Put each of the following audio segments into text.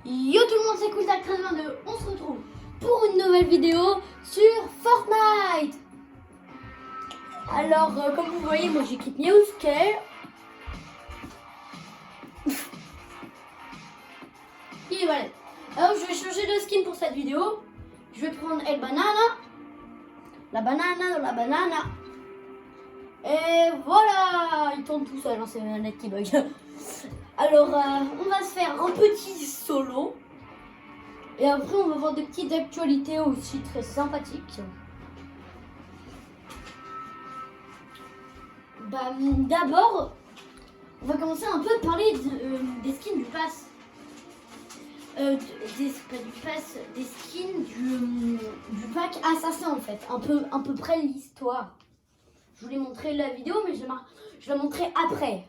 Yo tout le monde, c'est Cooltac1322. On se retrouve pour une nouvelle vidéo sur Fortnite. Alors, comme vous voyez, moi j'équipe Meowscare. Et voilà. Alors, je vais changer de skin pour cette vidéo. Je vais prendre El Banana. La banana dans la banana. Et voilà, il tourne tout seul, hein, c'est une manette qui bug. Alors, on va se faire un petit solo. Et après, on va voir des petites actualités aussi très sympathiques. Bah, d'abord, on va commencer un peu à parler des skins du pass. Pas du pass, des skins du pack assassin en fait. Un peu près l'histoire. Je voulais montrer la vidéo, mais je la montrer après.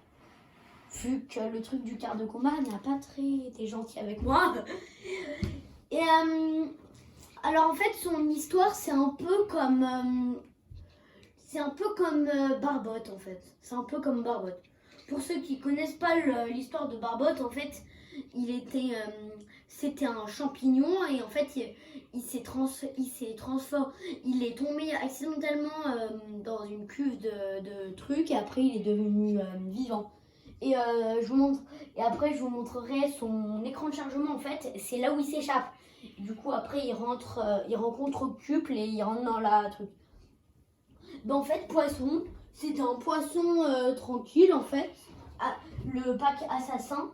Vu que le truc du quart de combat n'a pas très été gentil avec moi. Et alors en fait, son histoire, c'est un peu comme Barbotte en fait. C'est un peu comme Barbotte. Pour ceux qui connaissent pas l'histoire de Barbotte, en fait, c'était un champignon et en fait, il est tombé accidentellement dans une cuve de trucs et après il est devenu vivant. Et après je vous montrerai son écran de chargement en fait, c'est là où il s'échappe. Du coup après il rencontre Couple et il rentre dans la truc. Ben, en fait Poisson, c'était un poisson tranquille en fait. Ah, le pack assassin,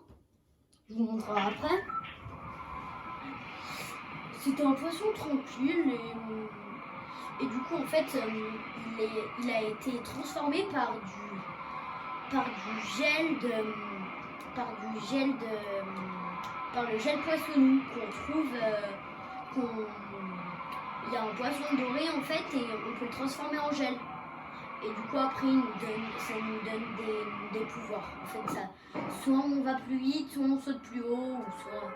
je vous montrerai après. C'était un poisson tranquille et du coup en fait il a été transformé par le gel poissonnou qu'on trouve il y a un poisson doré en fait et on peut le transformer en gel. Et du coup après ça nous donne des pouvoirs. En fait ça, soit on va plus vite, soit on saute plus haut, ou soit...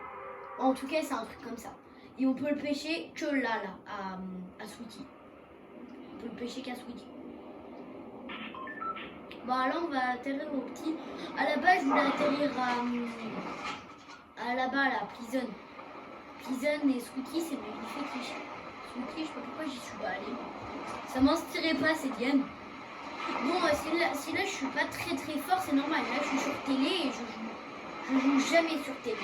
En tout cas c'est un truc comme ça. Et on peut le pêcher que là à Sweetie. On peut le pêcher qu'à Sweetie. Bon là on va atterrir au petit. À la base je voulais atterrir à là-bas là, Prison. Prison et Sweetie c'est mes fétiches. Sweetie je sais pas pourquoi j'y suis pas allée. Ça m'inspirait pas cette game. Bon si là je suis pas très fort c'est normal. Là je suis sur télé et je joue jamais sur télé.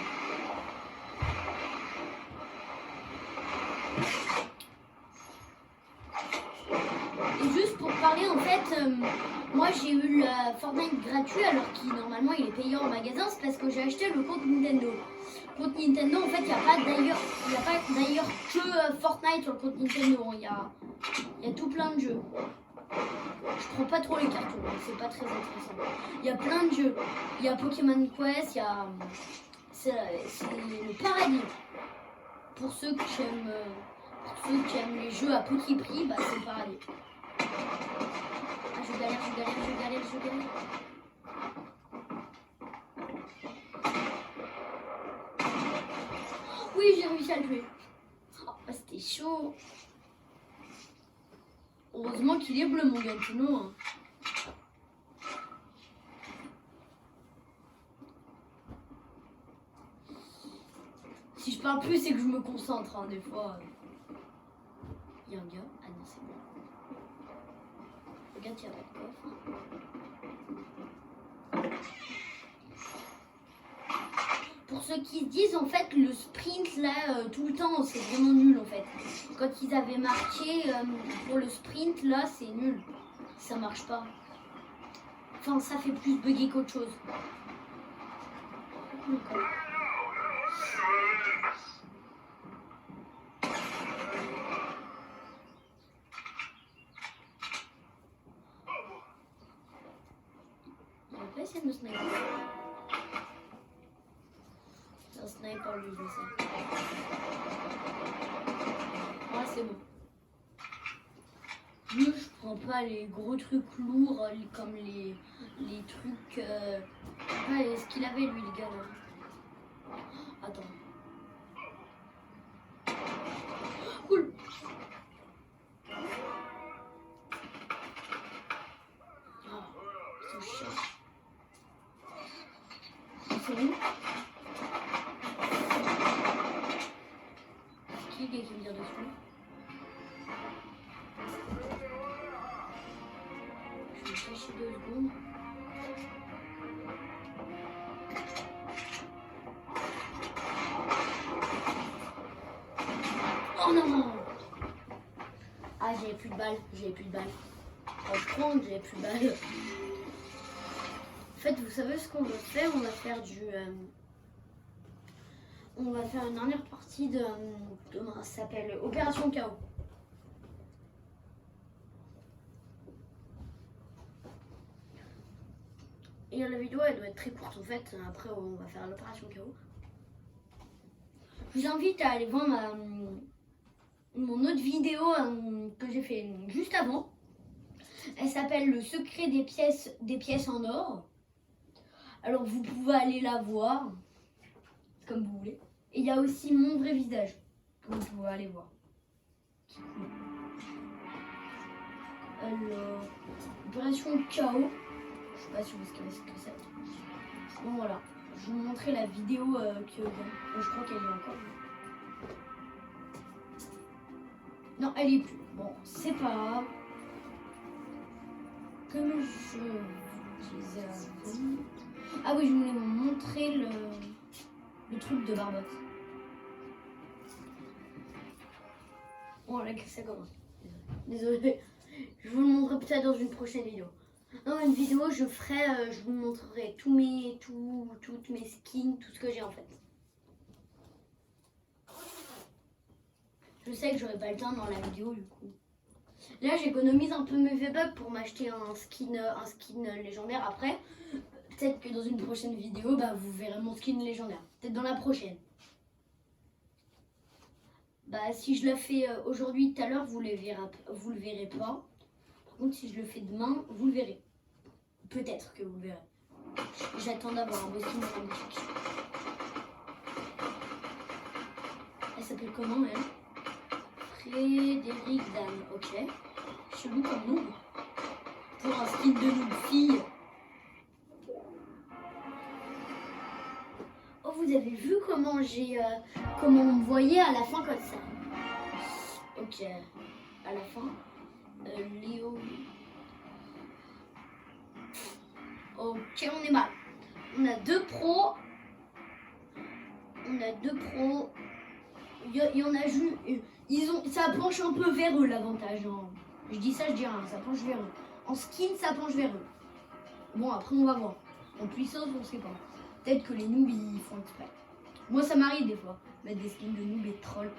Et juste pour parler en fait, moi j'ai eu la Fortnite gratuit alors qu'il normalement il est payé en magasin, c'est parce que j'ai acheté le compte Nintendo. Le compte Nintendo en fait il n'y a pas d'ailleurs que Fortnite sur le compte Nintendo, il y a tout plein de jeux. Je prends pas trop les cartons, c'est pas très intéressant. Il y a plein de jeux, il y a Pokémon Quest, c'est le paradis. Pour ceux qui aiment les jeux à petit prix, bah c'est le paradis. Ah, je galère. Oui, j'ai réussi à le tuer. Oh, c'était chaud. Heureusement qu'il est bleu, mon gars, sinon... Hein. Si je parle plus, c'est que je me concentre, hein, des fois. Il y a un gars. Ah non, c'est bon. Regarde, il n'y a pas de coffre. Pour ceux qui se disent, en fait, le sprint, là, tout le temps, c'est vraiment nul, en fait. Quand ils avaient marqué pour le sprint, là, c'est nul. Ça marche pas. Enfin, ça fait plus bugger qu'autre chose. On va essayer de me sniper. C'est un sniper lui, je sais. Ah, c'est bon. Lui, je prends pas les gros trucs lourds comme les trucs. Ce qu'il avait lui, les gars. Là. Attends. Cool. Oh, c'est chiant. C'est où? bouclier qui me tire dessus. Je vais me cacher 2 secondes. Oh non! Ah, j'avais plus de balles. Oh, je crois que j'avais plus de balles. En fait, vous savez ce qu'on va faire? On va faire on va faire une dernière partie de ça s'appelle Opération Chaos. Et la vidéo, elle doit être très courte en fait. Après, on va faire l'Opération Chaos. Je vous invite à aller voir mon autre vidéo que j'ai fait juste avant. Elle s'appelle Le secret des pièces en or. Alors vous pouvez aller la voir comme vous voulez. Et il y a aussi mon vrai visage que vous pouvez aller voir. Alors, Opération Chaos. Je sais pas si vous savez ce que c'est. Bon voilà, je vais vous montrer la vidéo je crois qu'elle est encore. Non, elle est plus. Bon, c'est pas grave. Comme je disais avant. Ah oui, je voulais vous montrer le truc de Barbotte. Voilà que ça commence. Désolée. Je vous le montrerai peut-être dans une prochaine vidéo. Dans une vidéo, je vous montrerai toutes mes skins, tout ce que j'ai en fait. Je sais que j'aurai pas le temps dans la vidéo du coup. Là, j'économise un peu mes V-Bucks pour m'acheter un skin légendaire après. Peut-être que dans une prochaine vidéo, vous verrez mon skin légendaire. Peut-être dans la prochaine. Si je le fais aujourd'hui, tout à l'heure, vous le verrez pas. Par contre, si je le fais demain, vous le verrez. Peut-être que vous le verrez. J'attends d'avoir un beau skin magnifique. Elle s'appelle comment, elle? Frédéric Dan, ok. Chelou comme noob. Pour un skin de noob fille. Oh, vous avez vu comment comment on me voyait à la fin comme ça. Ok. À la fin. Léo. Ok, on est mal. On a 2 pros. Il y en a juste. Ça penche un peu vers eux l'avantage. Hein. Je dis ça, je dis rien. Ça penche vers eux. En skin, ça penche vers eux. Bon, après, on va voir. En puissance, on sait pas. Peut-être que les noobs, ils font exprès. Moi, ça m'arrive des fois. Mettre des skins de noobs et de trolls.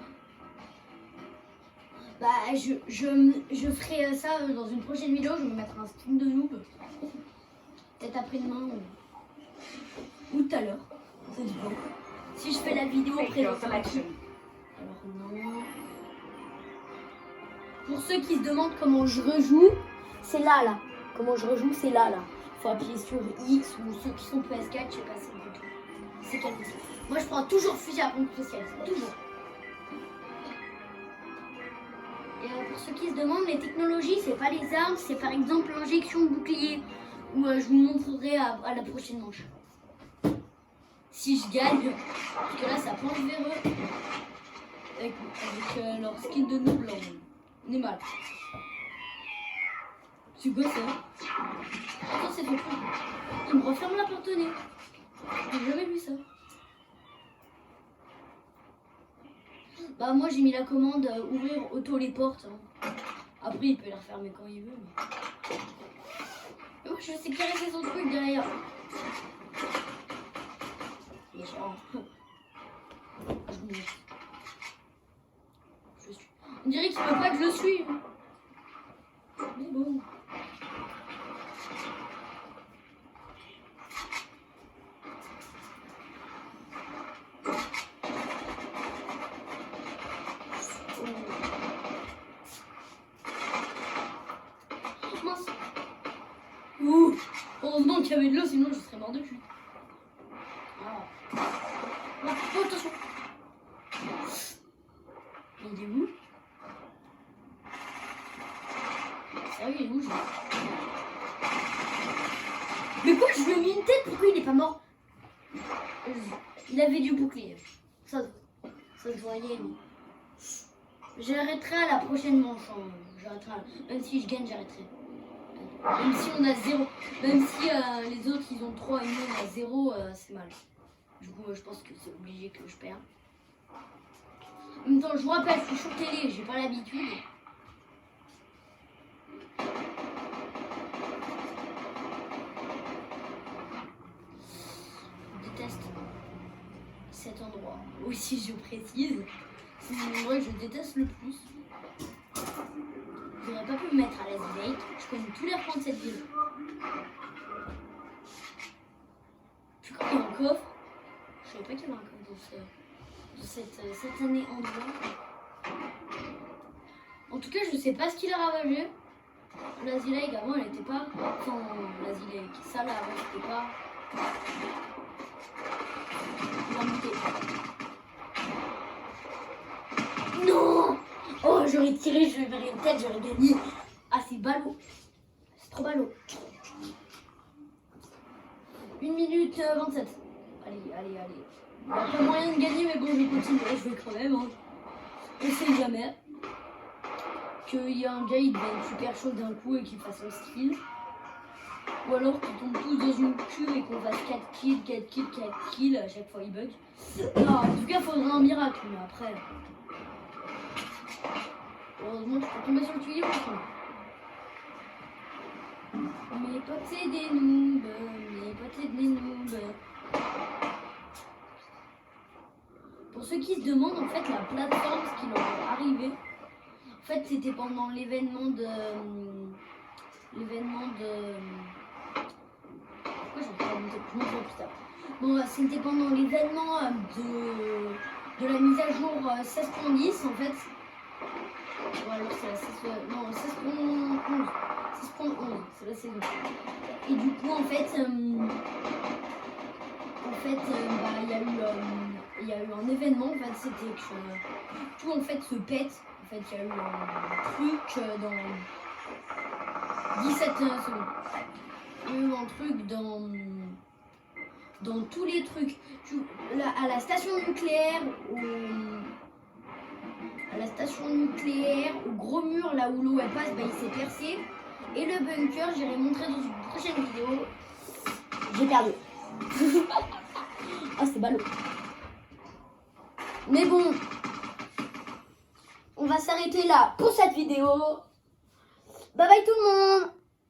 Je ferai ça dans une prochaine vidéo. Je vais me mettre un skin de noob. Peut-être après-demain ou tout à l'heure. Ça dépend. Si je fais la vidéo présentation. Alors non. Pour ceux qui se demandent comment je rejoue, c'est là. Comment je rejoue, c'est là. Faut appuyer sur X ou ceux qui sont PS4, je sais pas c'est du tout. C'est quelque chose. Moi je prends toujours fusil à pompe spéciale, toujours. Et pour ceux qui se demandent, les technologies, c'est pas les armes, c'est par exemple l'injection de bouclier. Où je vous montrerai à la prochaine manche. Si je gagne, parce que là ça penche vers eux. Avec leur skin de noob blanc. On est mal. C'est quoi ça? Attends, c'est ton frère. Il me referme la porte au nez. J'ai jamais vu ça. Moi j'ai mis la commande ouvrir auto les portes. Hein. Après il peut les refermer quand il veut. Mais... moi je sais caresser son truc derrière. Méchant. Je suis. On dirait qu'il peut pas que je le suive. Mais bon. Mince. Ouh. Heureusement qu'il y avait de l'eau, sinon je serais mort de chute. Non, oh, attention. Il est où? Ah oui, il est où? Mais quoi, je lui ai mis une tête? Pourquoi il est pas mort? Il avait du bouclier. Ça se voyait, mais... J'arrêterai à la prochaine manche. Hein. Même si je gagne, j'arrêterai. Même si on a 0. Même si les autres ils ont 3 et nous on a 0, c'est mal. Du coup, je pense que c'est obligé que je perds. En même temps, je vous rappelle, je suis sur télé, j'ai pas l'habitude. Je déteste cet endroit. Aussi, je précise. C'est l'endroit que je déteste le plus. J'aurais pas pu me mettre à l'aise Lake. Je connais tous les recoins de cette ville. Tu crois qu'il y a un coffre? Je savais pas qu'il y avait un coffre dans cette année endroit. En tout cas, je sais pas ce qu'il a ravagé. Lazy Lake avant, elle était pas. Enfin, Lazy Lake, ça là avant, c'était pas. Non! Oh, j'aurais tiré, peut-être j'aurais gagné. Ah, c'est ballot. C'est trop ballot. 1 minute 27. Allez. Il n'y a pas moyen de gagner, mais bon, je continue. Je vais quand même. Hein. On sait jamais qu'il y a un gars, il devienne super chaud d'un coup et qu'il fasse un skill. Ou alors qu'ils tombent tous dans une queue et qu'on fasse 4 kills. À chaque fois, il bug. Non, en tout cas, il faudrait un miracle. Mais après. Heureusement, je peux tomber sur le tuyau. Mes potes, c'est des noobs. Pour ceux qui se demandent, en fait, la plateforme, ce qui leur est arrivé, en fait, c'était pendant l'événement de. Pourquoi j'ai pas monté? Je montre plus tard. Bon, c'était pendant l'événement de la mise à jour 16.10, en fait. Bon, alors c'est la 16.11. 6.11, c'est la saison. Et du coup, en fait, il y a eu un événement. En fait, c'était que tout en fait se pète. En fait, il y a eu un truc dans 17 secondes. Il y a eu un truc dans tous les trucs. À la station nucléaire, au gros mur là où l'eau elle passe, il s'est percé. Et le bunker, j'irai montrer dans une prochaine vidéo. J'ai perdu. Ah, c'est ballot. Mais bon, on va s'arrêter là pour cette vidéo. Bye bye tout le monde.